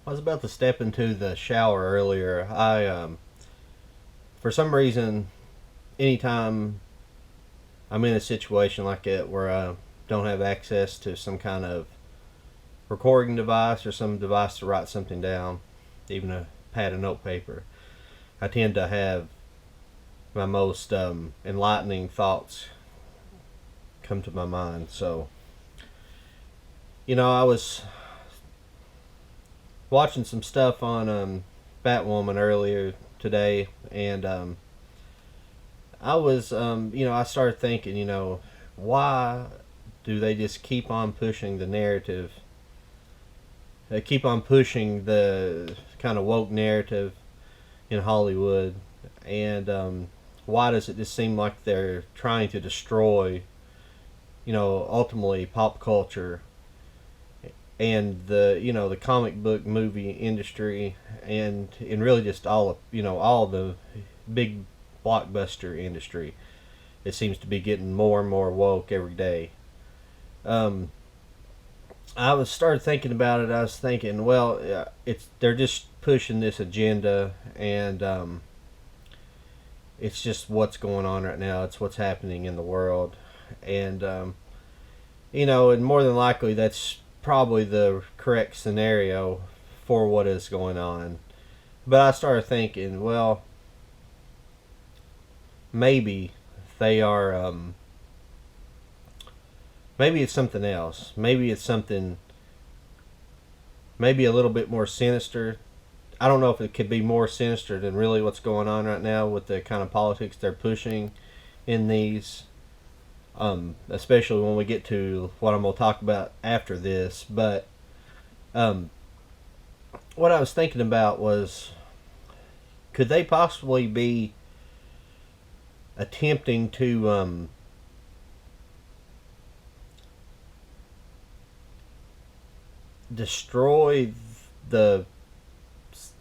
I was about to step into the shower earlier. For some reason, anytime I'm in a situation like that where I don't have access to some kind of recording device or some device to write something down, even a pad of notepaper, I tend to have my most enlightening thoughts come to my mind. So, I was watching some stuff on Batwoman earlier today, and I started thinking, why do they just keep on pushing the narrative? They keep on pushing the kind of woke narrative in Hollywood, and why does it just seem like they're trying to destroy, ultimately pop culture and the comic book movie industry and really just all the big blockbuster industry? It seems to be getting more and more woke every day. Started thinking about it. I was thinking, well, they're just pushing this agenda, and it's just what's going on right now. It's what's happening in the world, and and more than likely that's probably the correct scenario for what is going on. But I started thinking, well, maybe they are. Maybe it's something else. Maybe it's something. Maybe a little bit more sinister. I don't know if it could be more sinister than really what's going on right now with the kind of politics they're pushing in these. Especially when we get to what I'm going to talk about after this. But what I was thinking about was, could they possibly be attempting to destroy the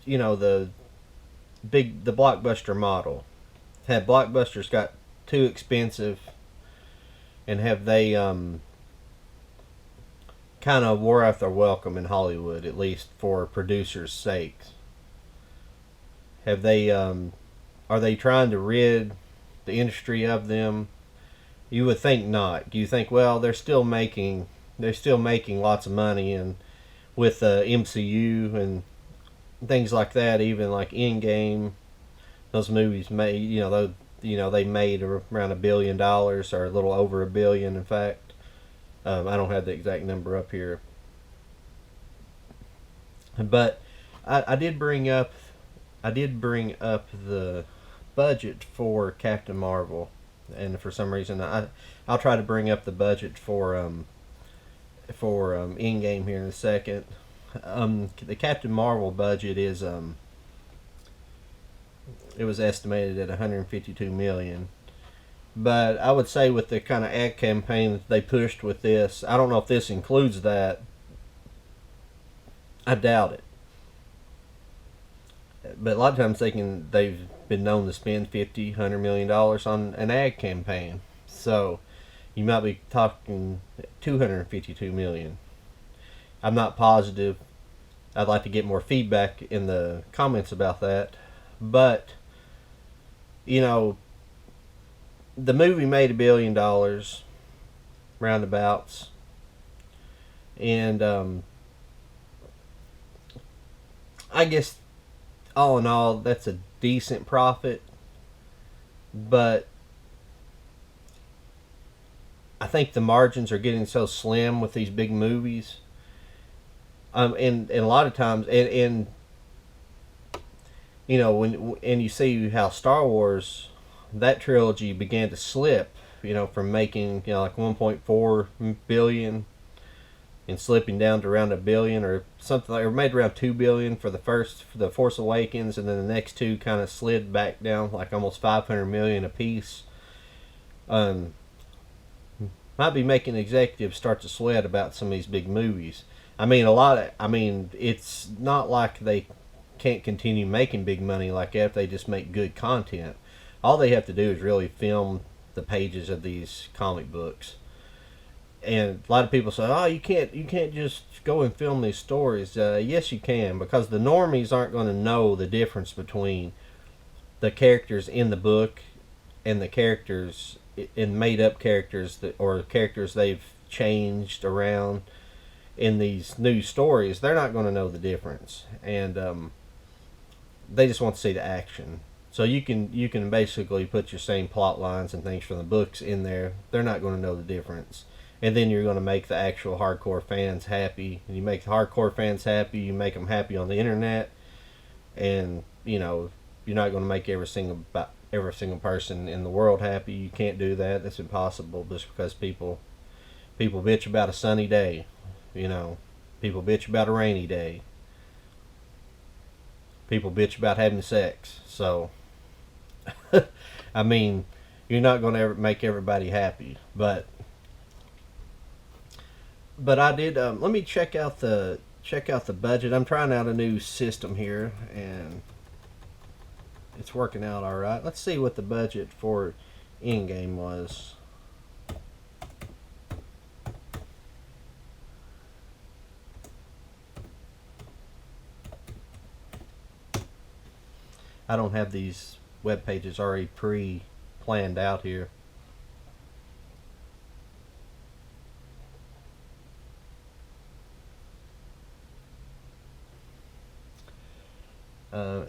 the blockbuster model? Have blockbusters got too expensive, and have they kind of wore out their welcome in Hollywood, at least for producers' sakes? Have they are they trying to rid the industry of them? You would think not. You think, well, they're still making lots of money, and with MCU and things like that, even like Endgame, those movies made they made around $1 billion, or a little over $1 billion, in fact. I don't have the exact number up here, but I did bring up the budget for Captain Marvel, and for some reason I'll try to bring up the budget for Endgame here in a second. The Captain Marvel budget is it was estimated at 152 million. But I would say with the kind of ad campaign that they pushed with this, I don't know if this includes that. I doubt it. But a lot of times they've been known to spend $50-100 million on an ad campaign. So you might be talking 252 million. I'm not positive. I'd like to get more feedback in the comments about that. But the movie made $1 billion roundabouts, and I guess all in all that's a decent profit. But I think the margins are getting so slim with these big movies. And a lot of times, and when you see how Star Wars, that trilogy began to slip, from making like 1.4 billion and slipping down to around $1 billion or something, or made around $2 billion for the Force Awakens, and then the next two kind of slid back down like almost 500 million a piece. Might be making executives start to sweat about some of these big movies. It's not like they can't continue making big money like that if they just make good content. All they have to do is really film the pages of these comic books. and a lot of people say, "Oh, you can't just go and film these stories." Yes, you can, because the normies aren't going to know the difference between the characters in the book and the characters in made up characters that or characters they've changed around in these new stories. They're not going to know the difference, and they just want to see the action. So you can basically put your same plot lines and things from the books in there. They're not going to know the difference. And then you're going to make the actual hardcore fans happy. And you make the hardcore fans happy. You make them happy on the internet, and you're not going to make every single person in the world happy. You can't do that. That's impossible. Just because people bitch about a sunny day, people bitch about a rainy day. People bitch about having sex. So, I mean, you're not going to ever make everybody happy. But I did. Let me check out the budget. I'm trying out a new system here, and it's working out all right. Let's see what the budget for Endgame was. I don't have these web pages already pre-planned out here.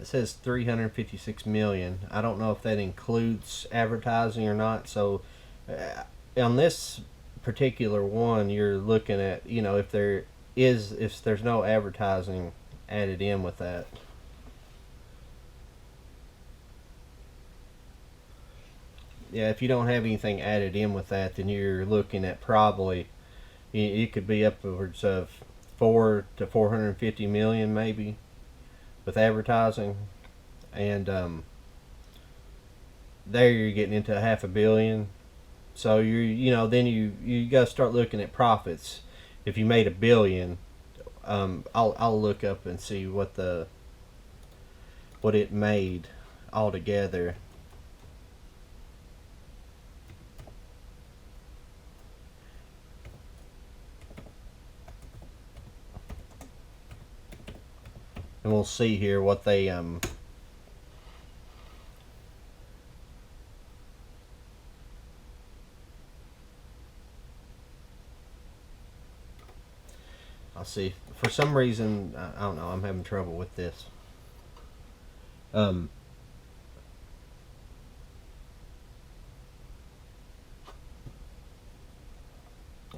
It says 356 million. I don't know if that includes advertising or not. So on this particular one, you're looking at if there's no advertising added in with that. Yeah, if you don't have anything added in with that, then you're looking at probably it could be upwards of 4 to 450 million maybe with advertising, and there you're getting into half a billion. So then you got to start looking at profits. If you made a billion, I'll look up and see what it made altogether. And we'll see here what they I'll see. For some reason, I don't know. I'm having trouble with this. Um,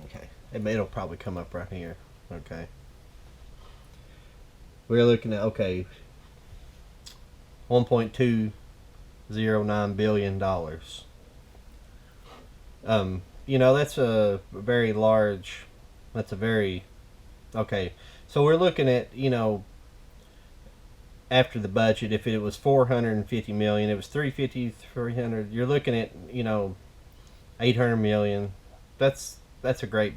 okay, it'll probably come up right here. Okay, we're looking at 1.209 billion dollars. That's a very large. That's a very okay. So we're looking at after the budget, if it was 450 million, it was 350, 300. You're looking at 800 million. That's a great.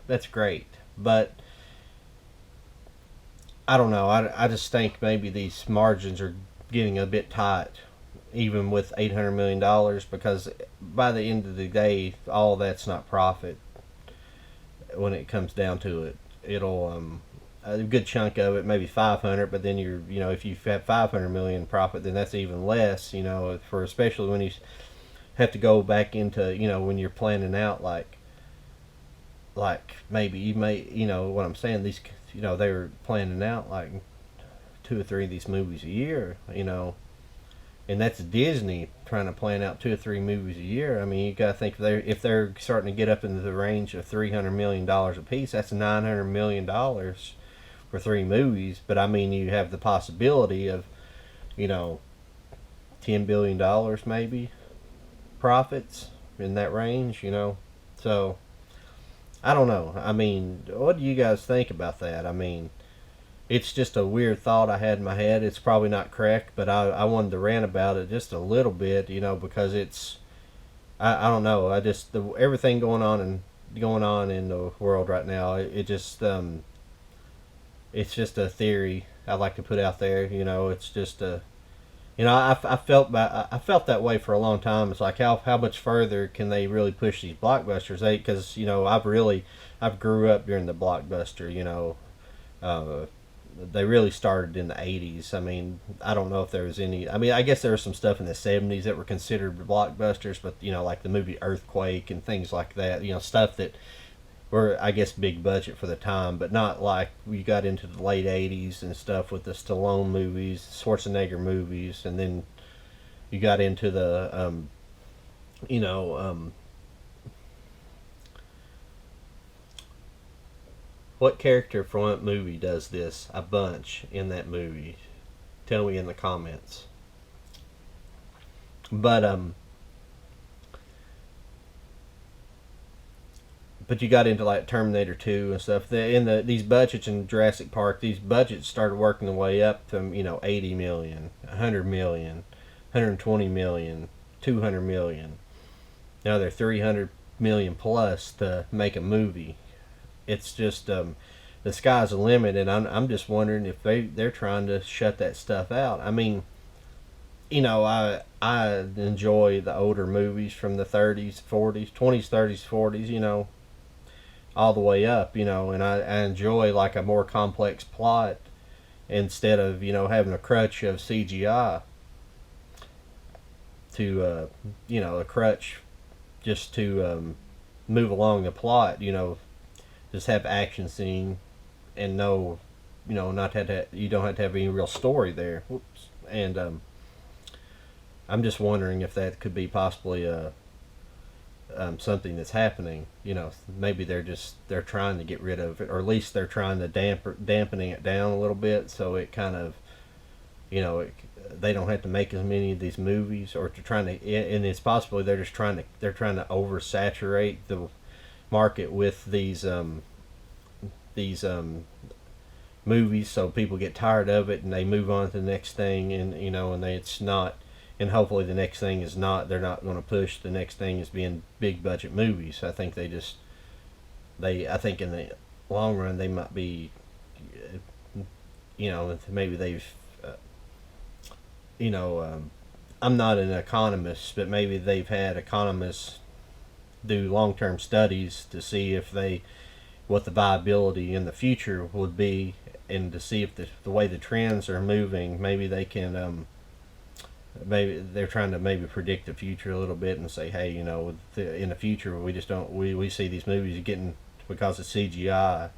That's great, but I don't know. I just think maybe these margins are getting a bit tight, even with $800 million, because by the end of the day, all that's not profit. When it comes down to it, it'll a good chunk of it, maybe 500. But then if you have 500 million profit, then that's even less. For especially when you have to go back into when you're planning out like maybe you may what I'm saying, these they were planning out like 2 or 3 of these movies a year, and that's Disney trying to plan out 2 or 3 movies a year. I mean, you gotta think if they're starting to get up into the range of $300 million a piece, that's $900 million for 3 movies. But I mean, you have the possibility of $10 billion maybe profits in that range. So I don't know. I mean, what do you guys think about that? I mean, it's just a weird thought I had in my head. It's probably not correct, but I wanted to rant about it just a little bit, because I don't know. I just everything going on in the world right now. It just it's just a theory I like to put out there. It's just I felt that way for a long time. It's like how much further can they really push these blockbusters? Because I've grew up during the blockbuster. Uh, they really started in the 80s. I mean, I don't know if there was any. I mean, I guess there was some stuff in the 70s that were considered blockbusters, but like the movie Earthquake and things like that. Stuff that were, I guess, big budget for the time, but not like we got into the late 80s and stuff with the Stallone movies, Schwarzenegger movies, and then you got into the you know what character from what movie does this a bunch in that movie? Tell me in the comments. But um but you got into like Terminator 2 and stuff. These budgets in Jurassic Park, these budgets started working their way up from 80 million, 100 million, 120 million, 200 million. Now they're 300 million plus to make a movie. It's just the sky's the limit, and I'm just wondering if they're trying to shut that stuff out. I mean, I enjoy the older movies from the 30s, 40s, 20s, 30s, 40s. All the way up. And I enjoy like a more complex plot instead of having a crutch of CGI to a crutch just to move along the plot. Just have action scene and no, not have to, you don't have to have any real story there. Whoops. And I'm just wondering if that could be possibly something that's happening. Maybe they're trying to get rid of it, or at least they're trying to dampening it down a little bit, so it kind of, they don't have to make as many of these movies, or to trying to, and it's possibly they're trying to oversaturate the market with these movies, so people get tired of it and they move on to the next thing, and it's not, and hopefully the next thing is not, they're not going to push the next thing as being big budget movies. I think I think in the long run they might be, maybe they've, I'm not an economist, but maybe they've had economists do long-term studies to see what the viability in the future would be, and to see if the way the trends are moving, maybe they can, maybe they're trying to maybe predict the future a little bit and say, hey, in the future we just don't, we see these movies getting, because of CGI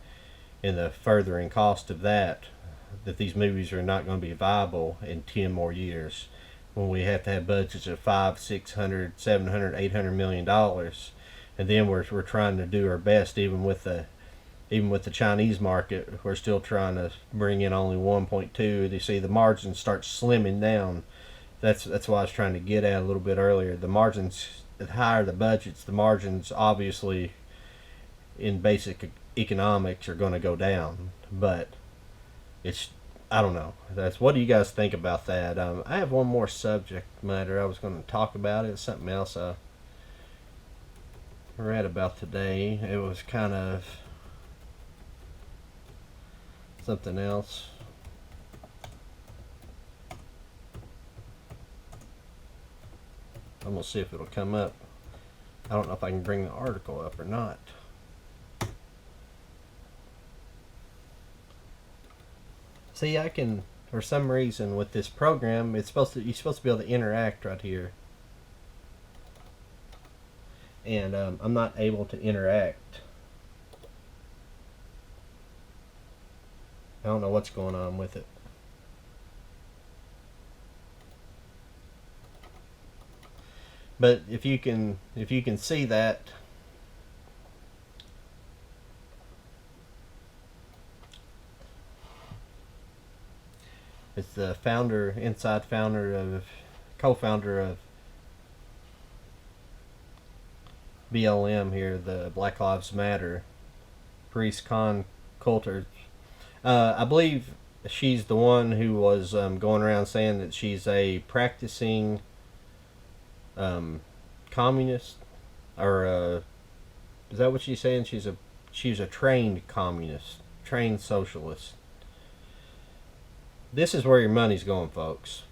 and the furthering cost of that these movies are not going to be viable in 10 more years, when we have to have budgets of 500, 600, 700, 800 million dollars, and then we're trying to do our best, even with the Chinese market, we're still trying to bring in only 1.2. You see the margins start slimming down. That's why I was trying to get at a little bit earlier. The margins, the higher the budgets, the margins obviously in basic economics are going to go down. But I don't know. What do you guys think about that? I have one more subject matter I was going to talk about. It's something else I read about today. It was kind of something else. I'm going to see if it'll come up. I don't know if I can bring the article up or not. See, I can, for some reason with this program, you're supposed to be able to interact right here. And I'm not able to interact. I don't know what's going on with it. But if you can see that, it's the co-founder of BLM here, the Black Lives Matter, Paris Khan Coulter. I believe she's the one who was going around saying that she's a practicing communist, or is that what she's saying? She's a trained communist, trained socialist. This is where your money's going, folks.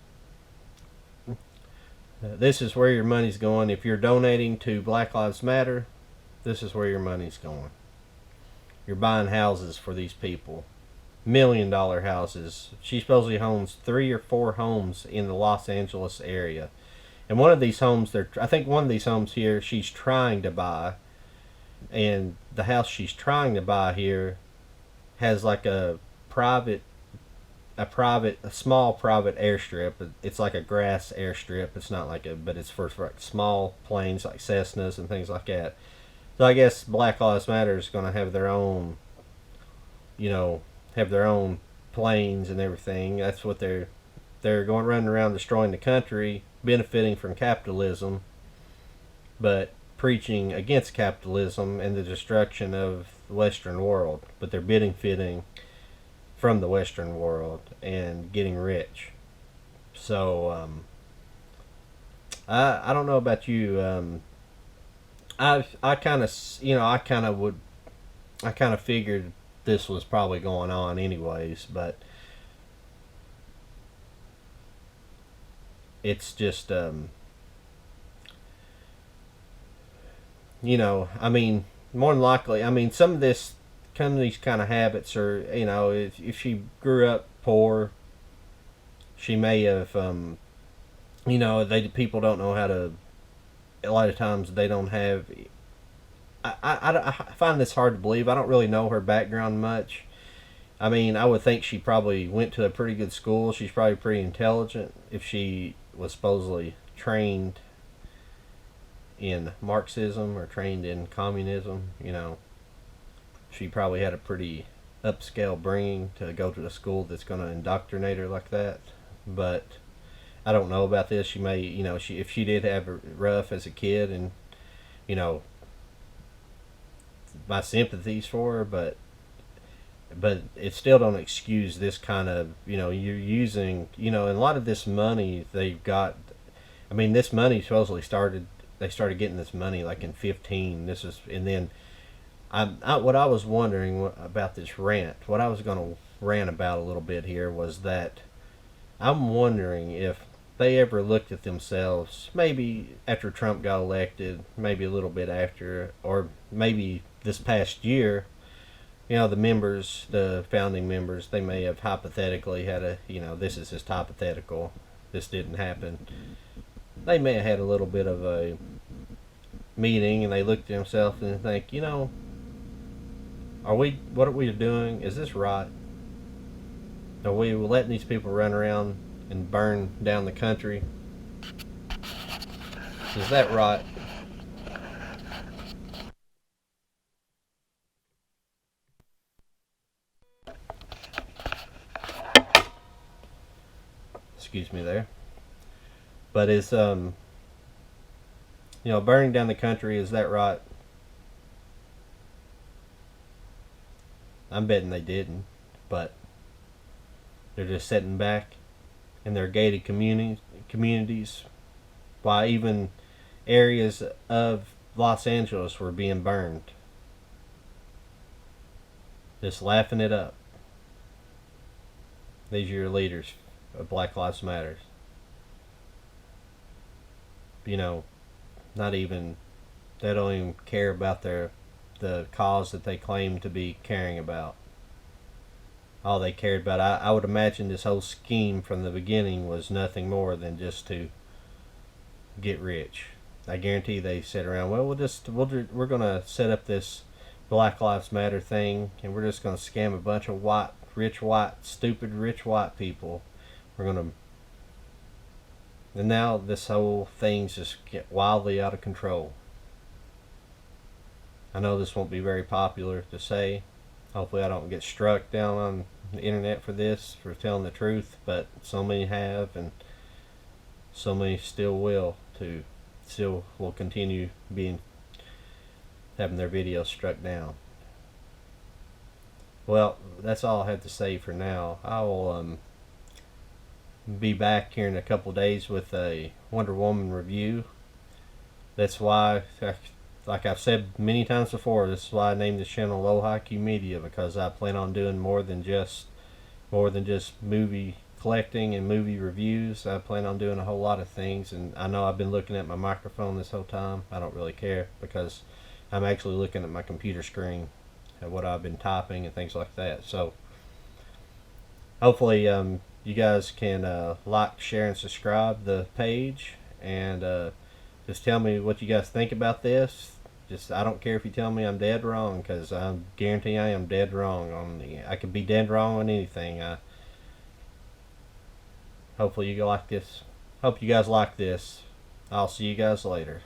This is where your money's going. If you're donating to Black Lives Matter, this is where your money's going. You're buying houses for these people. $1 million houses. She supposedly owns 3 or 4 homes in the Los Angeles area. And one of these homes, I think one of these homes here, she's trying to buy. And the house she's trying to buy here has like a small private airstrip. It's like a grass airstrip. It's not like but it's for like small planes like Cessnas and things like that. So I guess Black Lives Matter is going to have their own, have their own planes and everything. That's what they're going running around destroying the country, benefiting from capitalism, but preaching against capitalism and the destruction of the Western world. But they're benefiting from the Western world and getting rich. So I don't know about you. I kind of figured this was probably going on anyways, but it's just I mean, more than likely, I mean, some of these kind of habits are, if she grew up poor, she may have, people don't know how to. A lot of times they don't have. I find this hard to believe. I don't really know her background much. I mean, I would think she probably went to a pretty good school. She's probably pretty intelligent if she was supposedly trained in Marxism or trained in communism. She probably had a pretty upscale bringing to go to a school that's going to indoctrinate her like that. But I don't know about this. She may, if she did have it rough as a kid, and my sympathies for her, but it still don't excuse this kind of, you're using, and a lot of this money they've got. I mean, this money supposedly they started getting this money like in 15. This is, and then what I was wondering about this rant, what I was going to rant about a little bit here was that I'm wondering if they ever looked at themselves, maybe after Trump got elected, maybe a little bit after, or maybe this past year, the founding members, they may have hypothetically had this is just hypothetical, this didn't happen. They may have had a little bit of a meeting and they looked at themselves and think, what are we doing? Is this right? Are we letting these people run around and burn down the country? Is that right? Excuse me there. But is burning down the country, is that right? I'm betting they didn't, but they're just sitting back in their gated communities while even areas of Los Angeles were being burned. Just laughing it up. These are your leaders of Black Lives Matter. Not even, they don't even care about the cause that they claim to be caring about. All they cared about, I would imagine this whole scheme from the beginning was nothing more than just to get rich. I guarantee they sat around, well, we're going to set up this Black Lives Matter thing, and we're just going to scam a bunch of stupid rich white people. We're going to, and now this whole thing's just get wildly out of control. I know this won't be very popular to say. Hopefully I don't get struck down on the internet for this, for telling the truth, but so many have, and so many still will continue having their videos struck down. Well, that's all I have to say for now. I will be back here in a couple days with a Wonder Woman review. That's why, like I've said many times before, this is why I named this channel Low IQ Media, because I plan on doing more than just movie collecting and movie reviews. I plan on doing a whole lot of things, and I know I've been looking at my microphone this whole time. I don't really care because I'm actually looking at my computer screen at what I've been typing and things like that. So hopefully you guys can like, share, and subscribe the page, and just tell me what you guys think about this. Just, I don't care if you tell me I'm dead wrong, because I guarantee I am dead wrong on I could be dead wrong on anything. Hopefully you like this. Hope you guys like this. I'll see you guys later.